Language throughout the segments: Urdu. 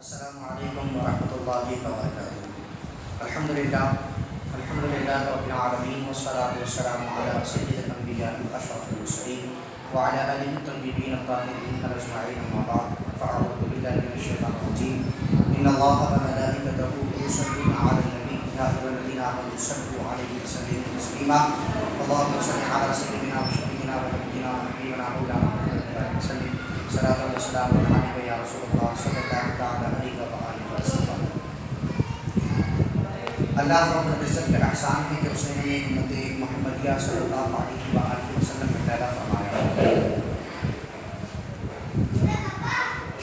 السلام علیکم ورحمۃ اللہ وبرکاتہ۔ الحمدللہ رب العالمین والصلاة والسلام علی سید الانبیاء واشرف المرسلین وعلی آلہ الطیبین الطاہرین اجمعین، اما بعد فاعوذ باللہ من الشیطان الرجیم۔ ان اللہ وملائکتہ یصلون علی النبی یا ایھا الذین آمنوا صلوا علیہ وسلموا تسلیما۔ اللهم صل علی سیدنا وشفیعنا ونبینا ونبینا مولانا محمد وسلم صلاۃ و سلام علیک یا رسول اللہ صلی اللہ تعالی علیہ وآلہ وسلم۔ اللہ رب العزت کا احسان ہے کہ اس نے ہمیں امت محمدیہ صلی اللہ علیہ وآلہ وسلم میں پیدا فرمایا۔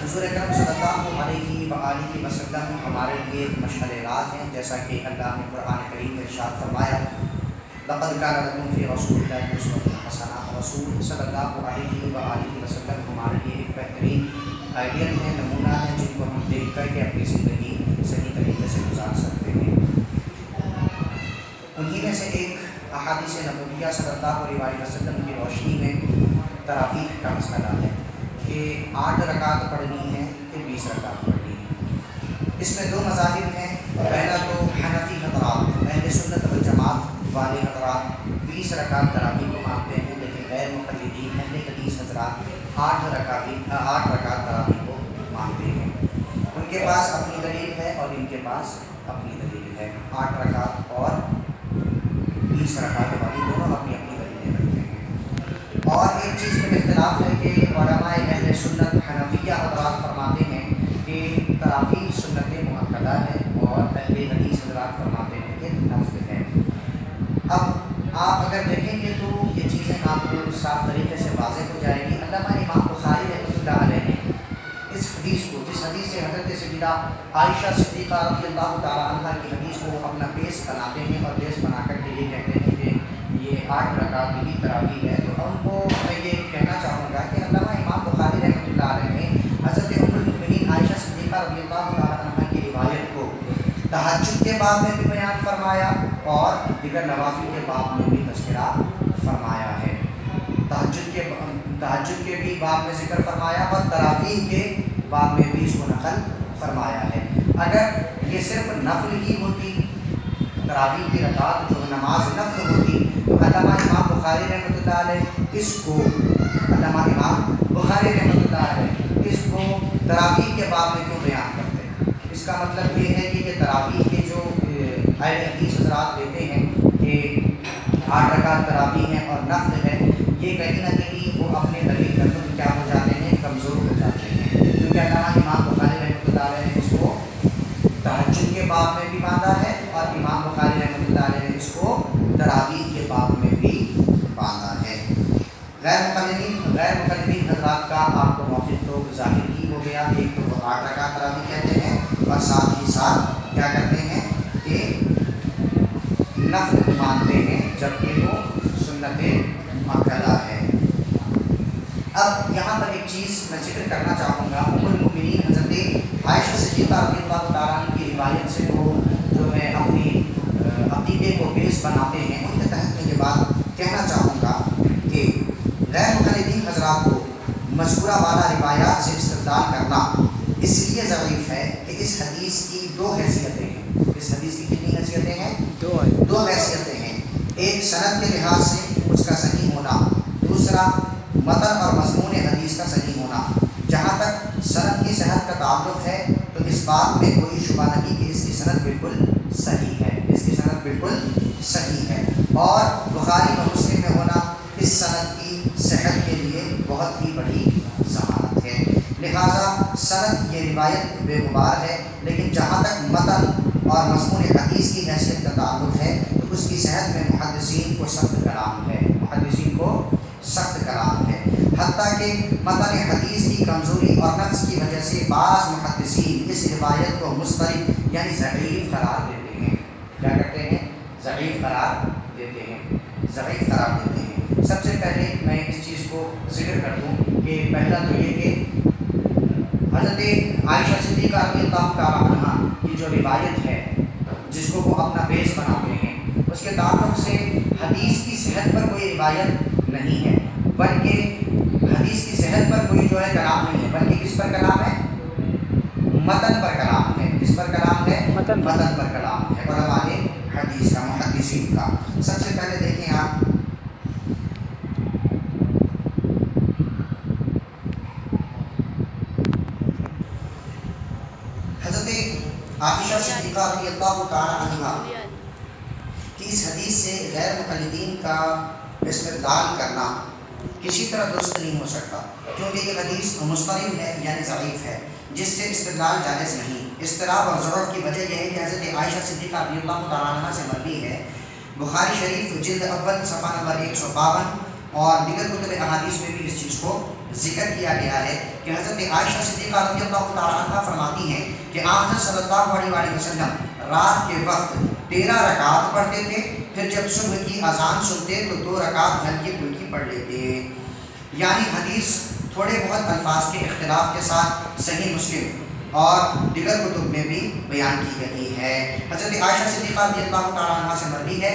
حضور اکرم صلی اللہ علیہ وآلہ وسلم ہمارے لیے مشعل راہ ہیں، جیسا کہ اللہ نے قرآن کریم میں ارشاد فرمایا، لقد کان لکم فی رسول اللہ اسوۃ حسنہ۔ رسول صلی اللہ علیہ وآلہ وسلم ہمارے لیے ایک بہترین آئیڈیل ہے، نمونہ ہے، جن کو ہم دیکھ کر کے اپنی زندگی صحیح طریقے سے گزار سکتے ہیں۔ انہی میں سے ایک احادیث نبویہ صلی اللہ علیہ وسلم کی روشنی میں تراویح کا مسئلہ ہے کہ 8 رکعت پڑھنی ہے کہ 20 رکعت پڑھنی ہے۔ اس میں 2 مذاہب ہیں۔ پہلا تو حنفی حضرات، اہل سنت والجماعت والے حضرات 20 رکعت تراویح کو مانتے ہیں، لیکن غیر مقلدین اہل حدیث حضرات 8 رکعت تراویح کو مانتے ہیں۔ ان کے پاس اپنی دلیل ہے اور ان کے پاس اپنی دلیل ہے۔ 8 رکعت اور 20 رکعت والی دونوں اپنی اپنی دلیلیں رکھتے ہیں۔ اور ایک چیز میں اختلاف ہے کہ علماء اہل سنت حنفیہ حضرات فرماتے ہیں کہ تراویح سنت مؤکدہ ہے، اور اہل حدیث حضرات فرماتے ہیں کہ نفل ہے۔ اب آپ اگر دیکھیں گے تو یہ چیزیں آپ کو صاف طریقے سے واضح ہو جائے گی۔ علامہ امام بخاری رحمۃ اللہ علیہ نے اس حدیث کو، جس حدیث سے حضرت سیدہ عائشہ صدیقہ رضی اللہ تعالی عنہ کی حدیث کو اپنا بیس بناتے ہیں، اور بیس بنا کر کے یہ کہتے ہیں کہ یہ 8 رکعت کی تراویح ہے، تو ان کو میں یہ کہنا چاہوں گا کہ علامہ امام بخاری رحمۃ اللہ علیہ نے حضرت ام المؤمنین عائشہ صدیقہ رضی اللہ تعالی عنہ کی روایت کو تہجد کے باب میں بھی بیان فرمایا اور دیگر نوافل کے باب میں بھی تذکرہ فرمایا ہے۔ تہجد کے بھی باب میں ذکر فرمایا اور تراویح کے باب میں بھی اس کو نقل فرمایا ہے۔ اگر یہ صرف نفل ہی ہوتی، تراویح کی رکعت جو نماز نفل ہوتی، تو علامہ امام بخاری رحمۃ اللہ علیہ اس کو تراویح کے باب میں کیوں بیان کرتے؟ اس کا مطلب یہ ہے کہ یہ تراویح کے جو اہل حدیث حضرات دیتے ہیں کہ 8 رکعت تراویح ہیں اور نفل ہے، یہ کہیں نہ کہیں وہ اپنے دلیل رقم کیا ہو جاتے ہیں، کمزور ہو جاتے ہیں، کیونکہ علامہ امام بخاری رحمۃ اللہ علیہ نے اس کو تہجد کے باب میں بھی باندھا ہے، اور امام بخاری رحمۃ اللہ علیہ نے اس کو تراویح کے باب میں بھی باندھا ہے۔ غیر مقلدین حضرات کا آپ کو موقف تو ظاہر ہی ہو گیا، ایک تو وہ 8 رکعت تراویح کہتے ہیں، اور ساتھ ہی ساتھ کیا کرتے ہیں کہ نفل مانتے ہیں، جبکہ وہ سنت مؤکدہ ہے۔ اب یہاں پر ایک چیز میں ذکر کرنا چاہوں گا، ام المؤمنین حضرت عائشہ صدیقہ رضی اللہ تعالیٰ عنہ کی روایت سے وہ جو ہے اپنی عقیدے کو بیس بناتے ہیں۔ ان کے تحت میں یہ بات کہنا چاہوں گا کہ غیر مقلدین حضرات کو مذکورہ والا روایات سے استدلال کرنا اس لیے ضعیف ہے کہ اس حدیث کی 2 حیثیتیں ہیں۔ اس حدیث کی کتنی حیثیتیں ہیں؟ 2 حیثیتیں ہیں۔ ایک سند کے لحاظ سے اس کا صحیح ہونا، دوسرا متن اور مضمون حدیث کا صحیح ہونا۔ جہاں تک سند کی صحت کا تعلق ہے تو اس بات میں کوئی شبہ نہیں کہ اس کی سند بالکل صحیح ہے، اس کی سند بالکل صحیح ہے، اور بخاری و مسلم میں ہونا اس سند کی صحت کے لیے بہت ہی بڑی ضمانت ہے۔ لہٰذا سند یہ روایت بے غبار ہے، لیکن جہاں تک متن اور مضمون حدیث کی حیثیت کا تعلق ہے تو اس کی صحت میں محدثین کو سخت کلام ہے، حتیٰ کہ متن حدیث کی کمزوری اور نقص کی وجہ سے بعض محدثین اس روایت کو مضطرب یعنی ضعیف قرار دیتے ہیں۔ کیا کرتے ہیں؟ ضعیف قرار دیتے ہیں۔ سب سے پہلے میں اس چیز کو ذکر کر دوں کہ پہلا تو یہ کہ حضرت عائشہ صدیقہ رضی اللہ تعالیٰ عنہ کی جو روایت ہے، جس کو وہ اپنا بیس بناتے ہیں، اس کے تعلق سے حدیث کی صحت پر کوئی روایت نہیں ہے، بلکہ حدیث کی صحت پر کوئی جو ہے کلام نہیں ہے، بلکہ کس پر کلام ہے؟ متن پر کلام ہے. کس پر کلام ہے؟ متن پر کلام ہے علماء حدیث کا، محدثین کا. سب سے پہلے دیکھیں آپ حضرت عائشہ صدیقہ رضی اللہ تعالی عنہ کہ اس حدیث سے غیر مقلدین کا استدلال کرنا کسی طرح درست نہیں ہو سکتا، کیونکہ یہ حدیث مضطرب ہے یعنی ضعیف ہے، جس سے استدلال جائز نہیں. اضطراب اور ضرورت کی وجہ یہ ہے کہ حضرت عائشہ صدیقہ رضی اللہ تعالیٰ عنہ سے مروی ہے. بخاری شریف جلد اول صفحہ نمبر 152 اور دیگر کتب احادیث میں بھی اس چیز کو ذکر کیا گیا ہے کہ حضرت عائشہ صدیقہ رضی اللہ تعالیٰ عنہ فرماتی ہیں کہ آپ حضرت صلی اللہ علیہ وآلہ وسلم رات کے وقت 13 رکعت پڑھتے تھے، پھر جب صبح کی اذان سنتے تو 2 رکعت ہلکی پھلکی پڑھ لیتے. یعنی حدیث تھوڑے بہت الفاظ کے اختلاف کے ساتھ صحیح مسلم اور دیگر کتب میں بھی بیان کی گئی ہے. حضرت عائشہ صدیقہ رضی اللہ تعالیٰ عنہ سے مروی ہے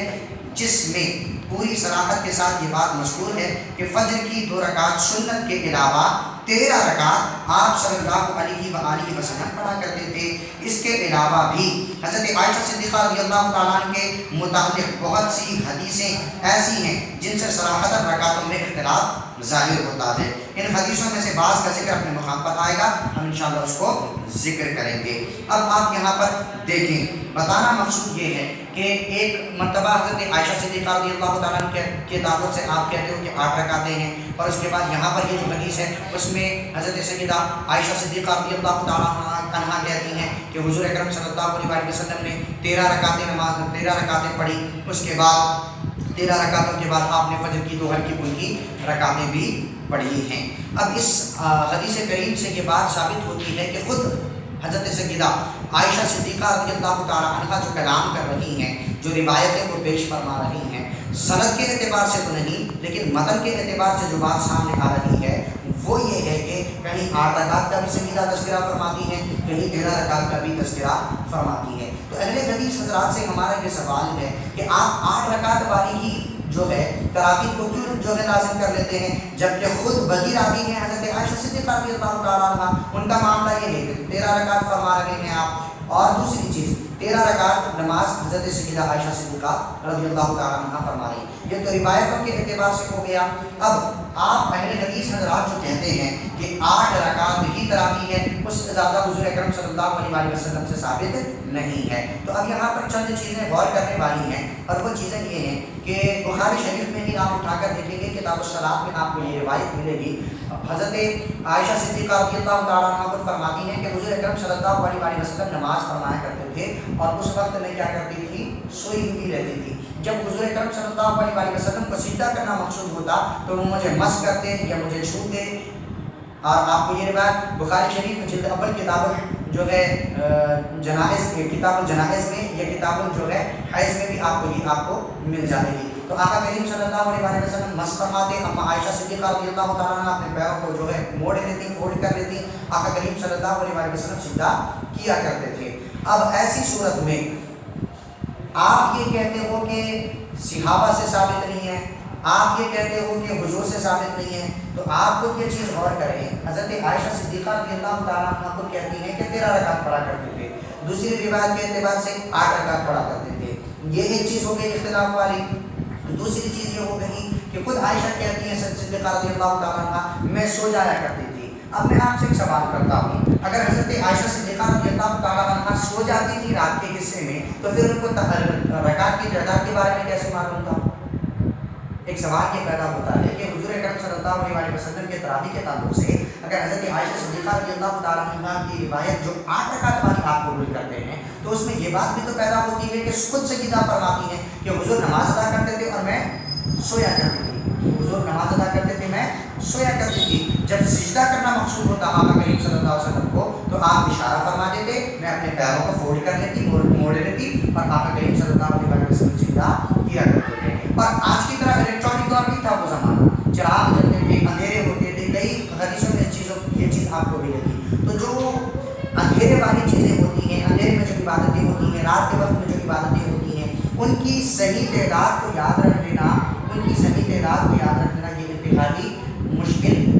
جس میں پوری صراحت کے ساتھ یہ بات مذکور ہے کہ فجر کی 2 رکعت سنت کے علاوہ 13 رکعت آپ صلی اللہ علیہ وآلہ وسلم پڑھا کرتے تھے. اس کے علاوہ بھی حضرت عائشہ صدیقہ رضی اللہ تعالیٰ عنہ کے متعلق بہت سی حدیثیں ایسی ہیں جن سے صراحت رکعتوں میں اختلاف ظاہر ہوتا ہے. ان حدیثوں میں سے بعض کا ذکر اپنے مقام پر آئے گا، ہم انشاءاللہ اس کو ذکر کریں گے. اب آپ یہاں پر دیکھیں، بتانا مقصود یہ ہے کہ ایک مرتبہ حضرت عائشہ صدیقہ رضی اللہ تعالیٰ عنہ کے تعلق سے آپ کہتے ہو کہ 8 رکعتیں ہیں، اور اس کے بعد یہاں پر یہ جو حدیث ہے اس میں حضرت سیدہ عائشہ صدیقہ رضی اللہ تعالیٰ عنہ کہتی ہیں کہ حضور اکرم صلی اللہ علیہ وسلم نے 13 رکعتیں پڑھی. اس کے بعد 13 رکعتوں کے بعد آپ نے فجر کی 2 ہلکی پھلکی رکعتیں بھی پڑھی ہیں. اب اس حدیث کریم سے یہ بات ثابت ہوتی ہے کہ خود حضرت سیدہ عائشہ صدیقہ رضی اللہ تعالیٰ عنہ جو کلام کر رہی ہیں، جو روایتیں کو پیش فرما رہی ہیں، سند کے اعتبار سے تو نہیں لیکن متن کے اعتبار سے جو بات سامنے آ رہی ہے وہ یہ ہے کہ کہیں 8 رکعت کا بھی سیدہ تذکرہ فرماتی ہیں، کہیں 13 رکعت کا بھی تذکرہ فرماتی ہے. تو اہل حدیث حضرات سے ہمارا یہ سوال ہے کہ آپ 8 رکعت والی ہی جو ہے تراویح کو کیوں جو ہے لازم کر لیتے ہیں، جبکہ خود وہی راوی ہیں حضرت عائشہ صدیقہ رضی اللہ تعالیٰ عنہ، ان کا معاملہ یہ ہے کہ 13 رکعت فرما رہے ہیں آپ. اور دوسری چیز 13 رکعت نماز حضرت سیدہ عائشہ صدیقہ رضی اللہ تعالیٰ عنہ فرما رہی ہیں. یہ تو روایتوں کے اعتبار سے ہو گیا. اب آپ اہل حدیث حضرات جو کہتے ہیں کہ 8 رکعت ہی تراویح ہے، اس سے زیادہ حضور اکرم صلی اللہ علیہ وسلم سے ثابت نہیں ہے. تو اب یہاں پر چند چیزیں غور کرنے والی ہیں، اور وہ چیزیں یہ ہیں کہ بخاری شریف میں ہی آپ اٹھا کر دیکھیں گے کتاب الصلاۃ میں آپ کو یہ روایت ملے گی. حضرت عائشہ صدیقہ رضی اللہ تعالیٰ عنہ خود فرماتی ہیں کہ حضور اکرم صلی اللہ علیہ وسلم نماز فرمایا کرتے تھے اور اس وقت میں کیا کرتی تھی، سوئی ہوئی رہتی تھی. جب حضور اکرم صلی اللہ علیہ وسلم کو سجدہ کرنا مقصود ہوتا تو وہ مجھے مس کرتے یا مجھے چھوتے. اور آپ کو یہ روایت بخاری شریف جلد اول کتاب جو ہے جنائز، کتاب الجنائز میں یا کتاب جو ہے حیض میں بھی آپ کو مل جائے گی. تو آقا کریم صلی اللہ علیہ وسلم مس فرماتے، اما عائشہ صدیقہ رضی اللہ تعالیٰ عنہ اپنے پیروں کو جو ہے موڑ لیتی، فولڈ کر لیتی. آقا کریم صلی اللہ علیہ وسلم سجدہ کیا کرتے تھے. اب ایسی صورت میں آپ یہ کہتے ہو کہ صحابہ سے ثابت نہیں ہے، آپ یہ کہتے ہو کہ حضور سے ثابت نہیں ہے، تو آپ کو یہ چیز غور کریں. حضرت عائشہ صدیقہ رضی اللہ تعالیٰ عنہ کو کہتی ہیں کہ 13 رکعت پڑھا کرتے تھے، دوسری روایت کے اعتبار سے 8 رکعت پڑھا کرتے تھے. یہ ایک چیز ہو گئی اختلاف والی. دوسری چیز یہ ہو گئی کہ خود عائشہ کہتی ہیں صدیقہ رضی اللہ تعالیٰ عنہ میں سو جایا کرتی تھی. اب میں آپ سے ایک سوال کرتا ہوں، اگر حضرت عائشہ صدیقہ رضی اللہ تعالیٰ عنہ سو جاتی تھی رات کے حصے میں تو پھر ان کو رکعت کی تعداد کے بارے میں کیسے معلوم تھا؟ ایک سوال یہ پیدا ہوتا ہے کہ حضور اکرم صلی اللہ علیہ وسلم کے تراویح کے تعلق سے اگر حضرت عائشہ صدیقہ رضی اللہ تعالیٰ عنہ کی روایت جو 8 رکعت والی آپ قبول کرتے ہیں تو اس میں یہ بات بھی تو پیدا ہوتی ہے کہ خود سیدہ فرماتی ہیں کہ حضور نماز ادا کرتے تھے اور میں سویا کرتی تھی. حضور نماز ادا کرتے تھے، میں سویا کرتی تھی. جب سجدہ کرنا مقصود ہوتا آقا کریم صلی اللہ علیہ وسلم کو تو آپ اشارہ فرما دیتے، میں اپنے پیروں کو فولڈ کر لیتی، موڑ لیتی اور آقا کریم صلی اللہ علیہ وسلم سجدہ کیا کرتے تھے. اور آج کی طرح الیکٹرانک دور نہیں تھا وہ زمانہ، چراغ جلتے تھے، اندھیرے ہوتے تھے. کئی حدیثوں میں یہ چیز آپ کو ملے گی. تو جو اندھیرے والی چیزیں ہوتی ہیں، اندھیرے میں جو عبادتیں ہوتی ہیں، رات کے وقت میں جو عبادتیں ہوتی ہیں، ان کی صحیح تعداد کو یاد رکھ لینا، یہ انتہائی مشکل